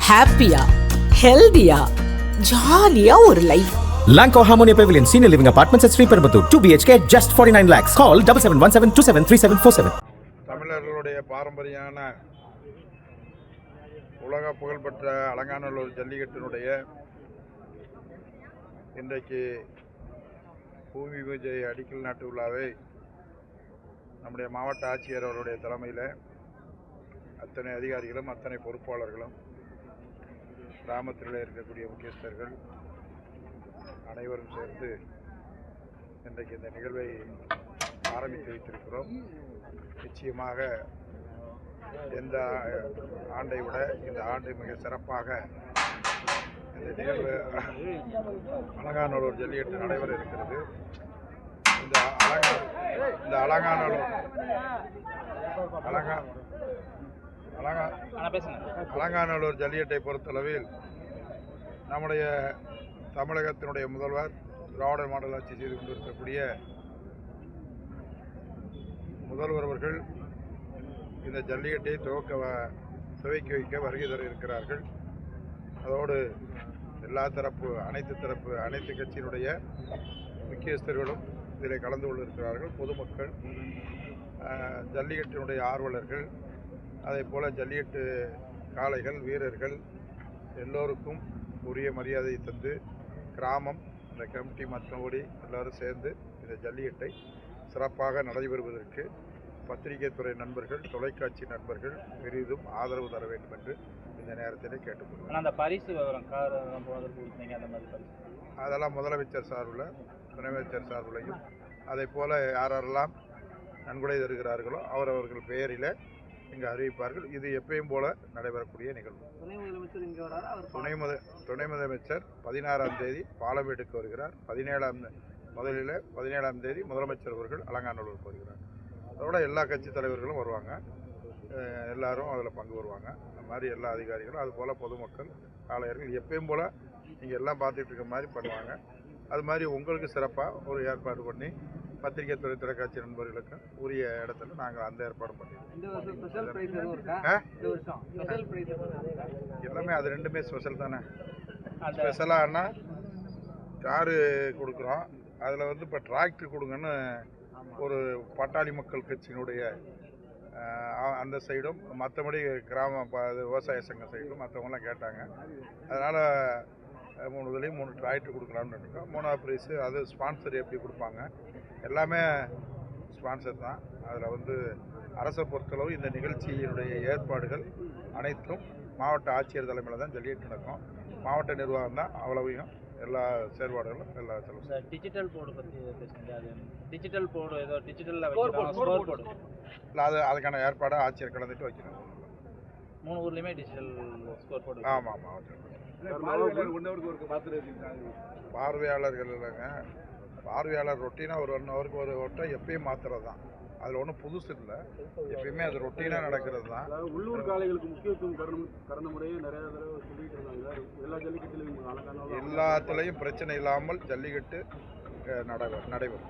ஹாப்பியா, ஹெல்தியா, ஜாலியா ஒரு life. Lanco Harmonia Pavilion, Senior Living Apartments at Sri Perambatoor, 2 BHK, just 49 lakhs. Call 7717273747. தமிழர்களுடைய பாரம்பரியான உலக புகழ்பெற்ற அலங்காநல்லூர் ஜல்லிக்கட்டினுடைய இன்றைக்கு பூமி பூஜை அடிக்கல் நாட்டு விழாவை நம்முடைய மாவட்ட ஆட்சியர் அவருடைய தலைமையில் அத்தனை அதிகாரிகளும் அத்தனை பொறுப்பாளர்களும் கிராமத்தில் இருக்கக்கூடிய முக்கியஸ்தர்கள் அனைவரும் சேர்ந்து இன்றைக்கு இந்த நிகழ்வை ஆரம்பித்து வைத்திருக்கிறோம். நிச்சயமாக எந்த ஆண்டை விட இந்த ஆண்டு மிக சிறப்பாக இந்த நிகழ்வு அலங்காநல்லூர் ஜல்லிக்கட்டு நடைபெற இருக்கிறது. இந்த அலங்காநல்லூர் ஜல்லிக்கட்டை பொறுத்தளவில் நம்முடைய தமிழகத்தினுடைய முதல்வர் திராவிட மாடல் ஆட்சி செய்து கொண்டிருக்கக்கூடிய முதல்வர் அவர்கள் இந்த ஜல்லிக்கட்டை துவக்கி வைக்க வருகை தர இருக்கிறார்கள். அதோடு எல்லா தரப்பு அனைத்து கட்சியினுடைய முக்கியஸ்தர்களும் இதில் கலந்து கொண்டிருக்கிறார்கள். பொதுமக்கள், ஜல்லிக்கட்டினுடைய ஆர்வலர்கள், அதே போல் ஜல்லிக்கட்டு காளைகள், வீரர்கள் எல்லோருக்கும் உரிய மரியாதையை தந்து கிராமம், இந்த கமிட்டி மற்றபடி எல்லோரும் சேர்ந்து இந்த ஜல்லிக்கட்டை சிறப்பாக நடைபெறுவதற்கு பத்திரிகை துறை நண்பர்கள், தொலைக்காட்சி நண்பர்கள் பெரிதும் ஆதரவு தர வேண்டும் என்று இந்த நேரத்தில் கேட்டுக்கொள்கிறேன். அந்த பரிசு அதெல்லாம் முதலமைச்சர் சார்பில், துணை அமைச்சர் சார்பிலையும் அதே போல் யாரெல்லாம் நன்கொடை தருகிறார்களோ அவரவர்கள் பெயரில் இங்கே அறிவிப்பார்கள். இது எப்பயும் போல நடைபெறக்கூடிய நிகழ்வு. துணை முதலமைச்சர் 16ஆம் தேதி பாலமேட்டுக்கு வருகிறார். 17ஆம் தேதி முதலமைச்சர் அவர்கள் அலங்காநல்லூருக்கு வருகிறார். அதோட எல்லா கட்சி தலைவர்களும் வருவாங்க. எல்லாரும் அதில் பங்கு வருவாங்க. அந்த மாதிரி எல்லா அதிகாரிகளும், அதுபோல் பொதுமக்கள், ஆலையர்கள் எப்பயும் போல் நீங்கள் எல்லாம் பார்த்துட்டு இருக்க மாதிரி பண்ணுவாங்க. அது மாதிரி உங்களுக்கு சிறப்பாக ஒரு ஏற்பாடு பண்ணி பத்திரிகை துறை, தொலைக்காட்சி நண்பர்களுக்கு உரிய இடத்துல நாங்கள் அந்த ஏற்பாடு பண்ணிடுவோம். எல்லாமே அது ரெண்டுமே ஸ்பெஷல் தானே. ஸ்பெஷலானா காரு கொடுக்குறோம். அதில் வந்து இப்போ டிராக்டர் கொடுங்கன்னு ஒரு பாட்டாளி மக்கள் கட்சியினுடைய அந்த சைடும், மற்றபடி கிராம விவசாய சங்க சைடும் மற்றவங்களாம் கேட்டாங்க. அதனால் 3 டிராக்டர் கொடுக்கலாம்னு இருக்கோம். 3ஆவது ப்ரைஸு அது ஸ்பான்சர் எப்படி கொடுப்பாங்க, எல்லாமே ஸ்பான்சர் தான். அதில் வந்து அரசை பொறுத்தளவு இந்த நிகழ்ச்சியினுடைய ஏற்பாடுகள் அனைத்தும் மாவட்ட ஆட்சியர் தலைமையில் தான் ஜல்லிக்கட்டு நடக்கும். மாவட்ட நிர்வாகம் தான் அவ்வளவையும் எல்லா செயல்பாடுகளும் எல்லா செலவும். டிஜிட்டல் போர்டு பற்றி பேசுங்க. அது டிஜிட்டல் போர்டு ஏதோ டிஜிட்டலில் ஸ்கோர் போர்டு இல்லை, அதுக்கான ஏற்பாடாக ஆட்சியர் கலந்துட்டு வைக்கணும். 3 ஊர்லேயுமே டிஜிட்டல் ஸ்கோர் போர்டு. ஆமாம், மாவட்டம் பார்வையாளர்கள் இல்லைங்க. பார்வையாளர் ரொட்டீனாக ஒரு 1 ஹவருக்கு ஒரு ஓட்டை எப்பயும் மாற்றுறது தான். அதில் ஒன்றும் புதுசு இல்லை. எப்பயுமே அது ரொட்டீனாக நடக்கிறது தான். உள்ளூர் காளைகளுக்கு முக்கியத்துவம் கடந்த முறையே நிறைய தடவை சொல்லிட்டு இருந்தாங்க. எல்லா ஜல்லிக்கட்டுலையும் எல்லாத்துலேயும் பிரச்சனை இல்லாமல் ஜல்லிக்கட்டு நடைபெறும்.